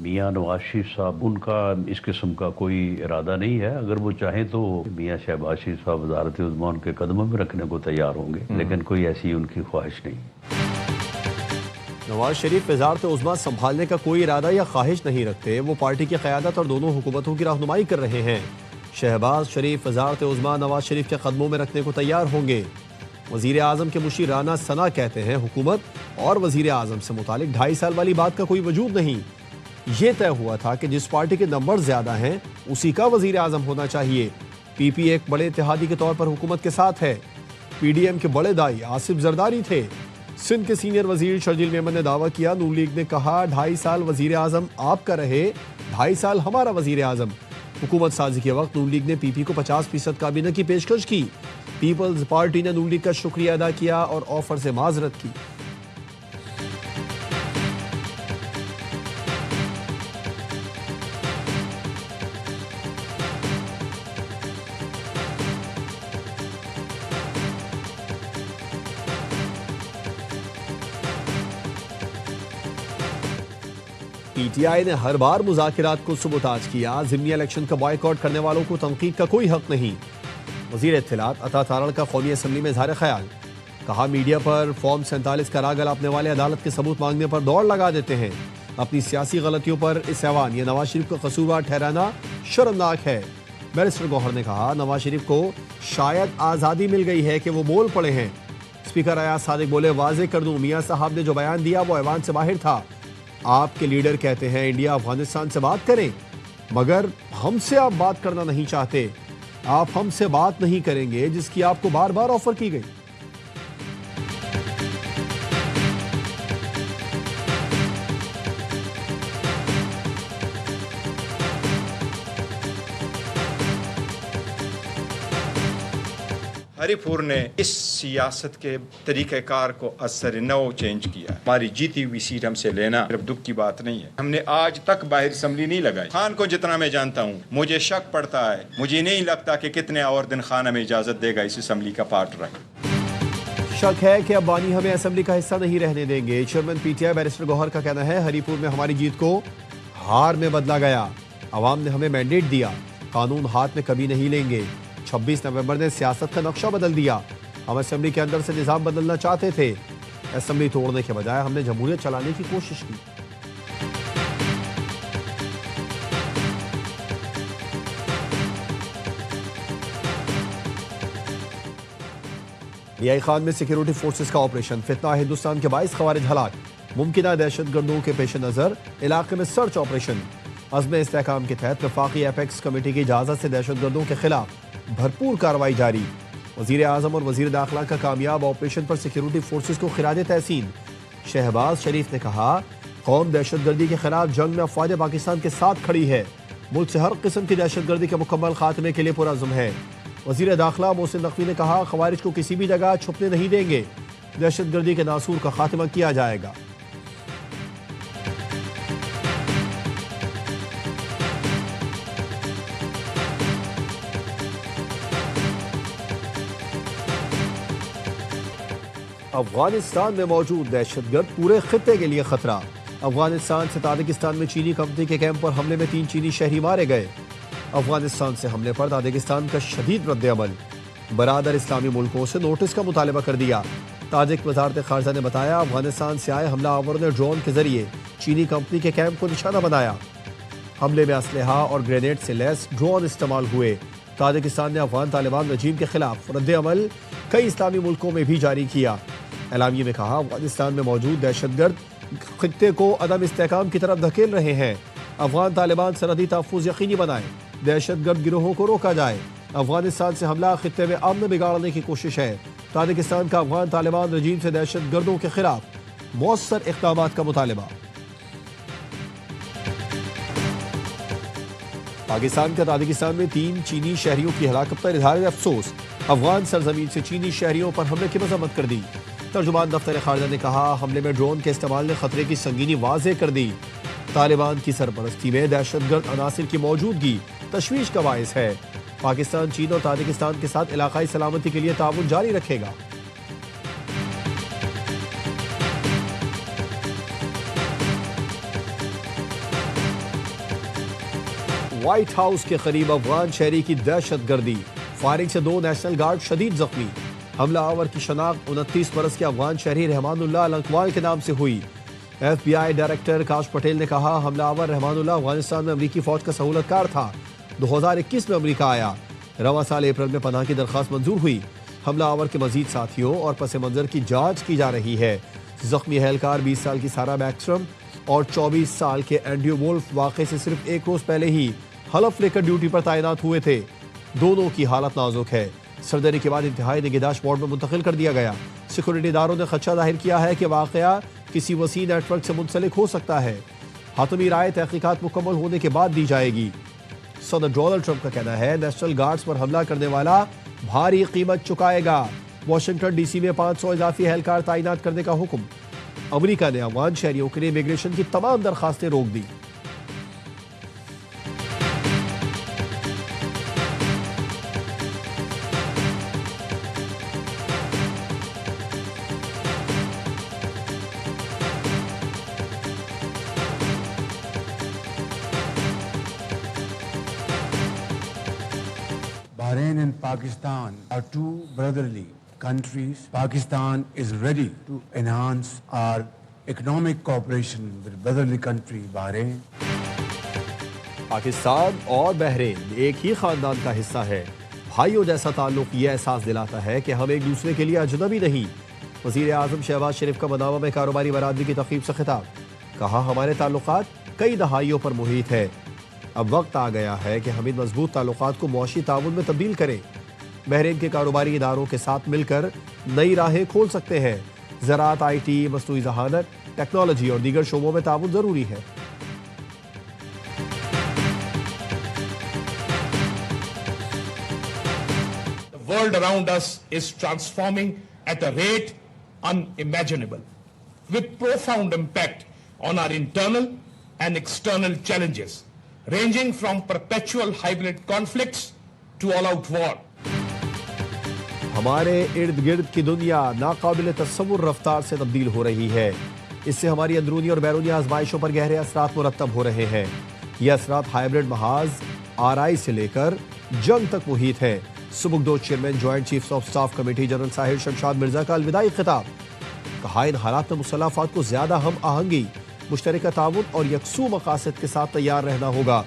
मियाँ नवाज शरीफ साहब, उनका इस किस्म का कोई इरादा नहीं है। अगर वो चाहें तो मियाँ शहबाज शरीफ साहब वज़ारत उज़्मा उनके कदमों में रखने को तैयार होंगे, लेकिन कोई ऐसी उनकी ख्वाहिश नहीं। नवाज शरीफ वज़ारत उज़्मा संभालने का कोई इरादा या ख्वाहिश नहीं रखते। वो पार्टी की क़यादत और दोनों हुकूमतों की रहनुमाई कर रहे हैं। शहबाज शरीफ वज़ारत उज़्मा नवाज शरीफ के कदमों में रखने को तैयार होंगे। वज़ीर आज़म के मुशीर राना सना कहते हैं हुकूमत और वज़ीर आज़म से मुतालिक 2.5 साल वाली बात का कोई वजूद नहीं। ये तय हुआ था कि जिस पार्टी के नंबर ज्यादा हैं उसी का वज़ीर आज़म होना चाहिए। पीपी एक बड़े इत्तेहादी के तौर पर हुकूमत के साथ है। पीडीएम के बड़े दाई आसिफ जरदारी थे। सिंध के सीनियर वजीर शर्जील मेमन ने दावा किया, नून लीग ने कहा 2.5 साल वज़ीर आज़म आपका रहे, 2.5 साल हमारा वज़ीर आज़म। हुकूमत साजी के वक्त नून लीग ने पीपी को 50% काबीना की पेशकश की। पीपल्स पार्टी ने नून लीग का शुक्रिया अदा किया और ऑफर से माजरत की। पीटीआई ने हर बार मुज़ाकिरात को सुबुताज किया। ज़िमनी इलेक्शन का बॉयकॉट करने वालों को तनकीद का कोई हक नहीं। वज़ीर इत्तलात अता तारड़ का कौमी असम्बली में इज़हार ख्याल। कहा, मीडिया पर फॉर्म 47 का राग अलापने वाले अदालत के सबूत मांगने पर दौड़ लगा देते हैं। अपनी सियासी गलतियों पर इस ऐवान या नवाज शरीफ को कसूरवार ठहराना शर्मनाक है। बैरिस्टर गौहर ने कहा, नवाज शरीफ को शायद आज़ादी मिल गई है कि वो बोल पड़े हैं। स्पीकर अयाज सादिक बोले, वाज़ेह कर दूं, मियाँ साहब ने जो बयान दिया वो ऐवान से बाहर था। आपके लीडर कहते हैं इंडिया अफगानिस्तान से बात करें, मगर हमसे आप बात करना नहीं चाहते। आप हमसे बात नहीं करेंगे जिसकी आपको बार बार ऑफर की गई। हरीपुर ने इस सियासत के तरीक़ेकार को असर नौ चेंज किया। हमारी जीती हुई सीट हमसे लेना सिर्फ दुख की बात नहीं है। हमने आज तक बाहर असम्बली नहीं लगाई। खान को जितना मैं जानता हूँ, मुझे शक पड़ता है, मुझे नहीं लगता कि कितने और दिन खान हमें इजाजत देगा इस असम्बली का पार्ट रहे। शक है कि अब बानी हमें असम्बली का हिस्सा नहीं रहने देंगे। चेयरमैन पीटीआई बैरिस्टर गौहर का कहना है, हरीपुर में हमारी जीत को हार में बदला गया। अवाम ने हमें मैंडेट दिया, कानून हाथ में कभी नहीं लेंगे। 26 नवंबर ने सियासत का नक्शा बदल दिया। हम असेंबली के अंदर से निज़ाम बदलना चाहते थे। असेंबली तोड़ने के बजाय हमने जमहूरियत चलाने की कोशिश की। रियाई खान में सिक्योरिटी फोर्सेस का ऑपरेशन, फितना हिंदुस्तान के 22 खवारिज हलाक। मुमकिन दहशतगर्दों के पेश नजर इलाके में सर्च ऑपरेशन। अज़्म इस्तेहकाम के तहत वफाकी एपेक्स कमेटी की इजाज़त से दहशतगर्दों के खिलाफ भरपूर कार्रवाई जारी। वज़ीर आज़म और वज़ीर दाखिला का कामयाब ऑपरेशन पर सिक्योरिटी फोर्सेस को खिराज तहसीन। शहबाज शरीफ ने कहा, कौम दहशतगर्दी के खिलाफ जंग में अफवाज पाकिस्तान के साथ खड़ी है। मुल्क से हर किस्म की दहशतगर्दी के मुकम्मल खात्मे के लिए पुरअज़्म है। वज़ीर दाखिला मोहसिन नकवी ने कहा, खवारिज को किसी भी जगह छुपने नहीं देंगे। दहशतगर्दी के नासूर का खात्मा किया जाएगा। अफगानिस्तान में मौजूद दहशतगर्द पूरे खित्ते के लिए खतरा। अफगानिस्तान से ताजिकिस्तान में चीनी कंपनी के कैंप पर हमले में 3 चीनी शहरी मारे गए। अफगानिस्तान से हमले पर ताजिकिस्तान का शदीद रद्द-ए-अमल। बरादर इस्लामी मुल्कों से नोटिस का मुतालबा कर दिया। ताजिक वजारत खारजा ने बताया, अफगानिस्तान से आए हमलावरों ने ड्रोन के जरिए चीनी कंपनी के कैंप को निशाना बनाया। हमले में असलहा और ग्रेनेड से लैस ड्रोन इस्तेमाल हुए। ताजिकिस्तान ने अफगान तालिबान रजीम के खिलाफ रद्द-ए-अमल कई इस्लामी मुल्कों में भी जारी किया। एलामिया में कहा, अफगानिस्तान में मौजूद दहशतगर्द खित्ते को अदम इस्तेहकाम की तरफ धकेल रहे हैं। अफगान तालिबान सरहदी तहफ़्फ़ुज़ यकीनी बनाएं, दहशतगर्द गिरोहों को रोका जाए। अफगानिस्तान से हमला खित्ते में अमन बिगाड़ने की कोशिश है। ताजिकिस्तान का अफगान तालिबान रजीम से दहशतगर्दों के खिलाफ मौसर इक़दामात का मुतालबा। पाकिस्तान का ताजिकिस्तान में 3 चीनी शहरियों की हलाकत पर इज़हार अफसोस। अफगान सरजमीन से चीनी शहरियों पर हमले की मजम्मत कर दी। तर्जुमान दफ्तर खारजा ने कहा, हमले में ड्रोन के इस्तेमाल ने खतरे की संगीनी वाज़ेह कर दी। तालिबान की सरपरस्ती में दहशतगर्द अनासिर की मौजूदगी तशवीश का बायस है। पाकिस्तान चीन और ताजिकिस्तान के साथ इलाकाई सलामती के लिए ताउन जारी रखेगा। व्हाइट हाउस के करीब अफगान शहरी की दहशतगर्दी, फायरिंग से 2 नेशनल गार्ड शदीद जख्मी। हमला आवर की शनाख्त 29 बरस के अफगान शहरी रहमानुल्लाह अल-अकवाल के नाम से हुई। FBI डायरेक्टर काश पटेल ने कहा, हमला आवर रहमानुल्लाह अफगानिस्तान में अमरीकी फौज का सहूलतकार था। 2021 में अमरीका आया। रवा साल अप्रैल में पनाह की दरख्वास्त मंजूर हुई। हमला आवर के मजीद साथियों और पस मंजर की जांच की जा रही है। जख्मी एहलकार 20 साल की सारा बैक्सट्रम और 24 साल के एंड्रयू वुल्फ वाक़े से सिर्फ एक रोज पहले ही हलफ लेकर ड्यूटी पर तैनात हुए थे। दोनों की हालत नाजुक है। सर्जरी के बाद इंतहाई निगहदाश्त वार्ड में मुंतकिल कर दिया गया। सिक्योरिटी इदारों ने खदशा जाहिर किया है कि वाक़या किसी वसी नेटवर्क से मुंसलिक हो सकता है। हातमी राय तहकीकात मुकम्मल होने के बाद दी जाएगी। सदर डोनाल्ड ट्रंप का कहना है, नेशनल गार्ड्स पर हमला करने वाला भारी कीमत चुकाएगा। वाशिंगटन DC में 500 इजाफी एहलकार तैनात करने का हुक्म। अमरीका ने अफगान शहरियों के लिए इमिग्रेशन की तमाम दरखास्तें रोक दी। Bahrain and Pakistan are two brotherly countries. Pakistan is ready to enhance our economic cooperation with brotherly country Bahrain. Pakistan और बहरीन एक ही खानदान का हिस्सा है। भाइयों जैसा ताल्लुक ये एहसास दिलाता है कि हम एक दूसरे के लिए अजनबी नहीं। वज़ीर आज़म शहबाज शरीफ का मनामा में कारोबारी बरादरी की तक़रीब से खिताब। कहा, हमारे ताल्लुकात कई दहाइयों पर मुहित है। अब वक्त आ गया है कि हम इन मजबूत ताल्लुकात को मुआशी ताउन में तब्दील करें। बहरीन के कारोबारी इदारों के साथ मिलकर नई राहें खोल सकते हैं। ज़राअत, IT, मसनूई ज़हानत, टेक्नोलॉजी और दीगर शोबों में ताउन जरूरी है। The world around us is transforming at a rate unimaginable, with profound impact on our internal and external challenges, ranging from perpetual hybrid conflicts to all-out war. हमारे इर्द गिर्द की दुनिया नाकाबिल तस्वुर रफ्तार से तब्दील हो रही है। इससे हमारी अंदरूनी और बैरूनी आजमाइशों पर गहरे असरात मुरतब हो रहे हैं। ये असरात हाइब्रिड महाज, RI से लेकर जंग तक मुहित है। सुबुकदोश chairman joint chiefs of staff committee general Sahir Shamshad Mirza का अलविदाई खिताब। कहा, इन हालात में मुसल्लफात को ज्यादा हम आहंगी, मुश्तरका ताउन और यकसू मकासद के साथ तैयार रहना होगा।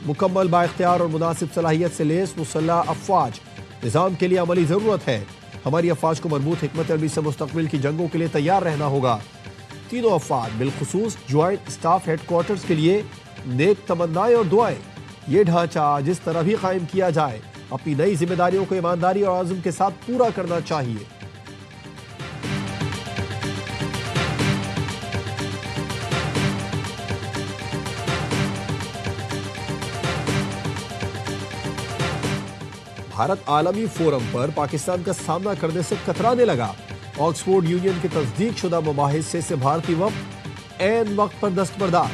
मुकम्मल बाइख्तियार और मुनासिब सलाहियत से लेस मुसल्लह अफवाज निज़ाम के लिए अमली ज़रूरत है। हमारी अफवाज को मजबूत हिकमत अमली से मुस्तकबिल की जंगों के लिए तैयार रहना होगा। तीनों अफवाज बिलखुसूस ज्वाइंट स्टाफ हेडक्वार्टर्स के लिए नेक तमन्नाएं और दुआएं। ये ढांचा जिस तरह भी कायम किया जाए, अपनी नई जिम्मेदारियों को ईमानदारी और आज़म के साथ पूरा करना चाहिए। भारत आलमी फोरम पर पाकिस्तान का सामना करने से कतराने लगा। ऑक्सफोर्ड यूनियन के तस्दीक शुदा मुबाहिसे से भारतीय वक्त ऐन वक्त पर दस्तबरदार।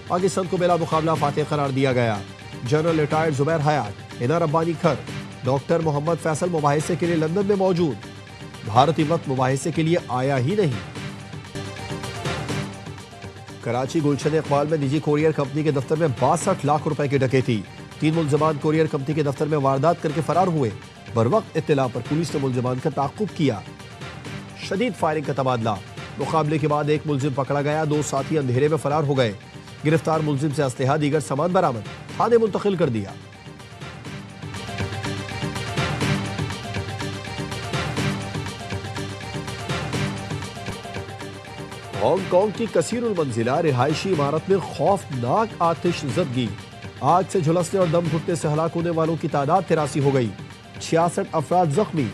पाकिस्तान को बिला मुकाबला फातेह करार दिया गया। जनरल रिटायर्ड जुबैर हयात, हिना रब्बानी खर, डॉक्टर मोहम्मद फैसल मुबाहिसे के लिए लंदन में मौजूद। भारतीय वक्त मुबाहिसे के लिए आया ही नहीं। कराची गुलशन इकबाल में निजी कोरियर कंपनी के दफ्तर में 62 लाख रुपए की डकैती। 3 मुलजमान कोरियर कंपनी के दफ्तर में वारदात करके फरार हुए। बरवक्त इत्तला पर पुलिस ने मुलजमान का ताक़ुब किया। शदीद फायरिंग का तबादला। मुकाबले के बाद एक मुलजिम पकड़ा गया, 2 साथी अंधेरे में फरार हो गए। गिरफ्तार मुलजिम से असलहा दीगर सामान बरामद, थाने मुंतकिल कर दिया। हांगकांग की कसीरुल मंजिला रिहायशी इमारत में खौफनाक आतिश ज़दगी। आग से झुलसने और दम घुटने से हलाक होने वालों की तादाद 83 हो गई। 66 अफराद जख्मी।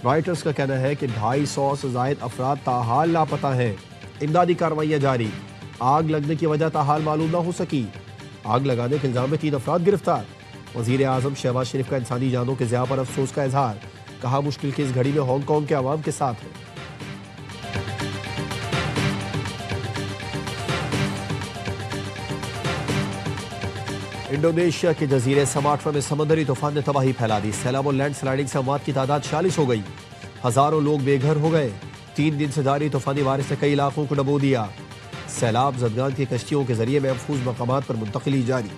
रॉयटर्स का कहना है कि 250 से जायद अफराद ताहाल लापता हैं। इमदादी कार्रवाइयां जारी। आग लगने की वजह ताहाल मालूम न हो सकी। आग लगाने के इल्जाम में 3 अफराद गिरफ्तार। वज़ीर आज़म शहबाज शरीफ का इंसानी जानों के ज़िया पर अफसोस का इजहार। कहा, मुश्किल की इस घड़ी में हांगकांग के अवाम के साथ है। इंडोनेशिया के जजीरे समाट्रा में समंदरी तूफान ने तबाही फैला दी। सैलाब और लैंड स्लाइडिंग से अमवात की तादाद 46 हो गई। हजारों लोग बेघर हो गए। 3 दिन से जारी तूफानी बारिश ने कई इलाकों को डबो दिया। सैलाब जदगान की कश्तियों के जरिए महफूज मकामात पर मुंतकिली जारी।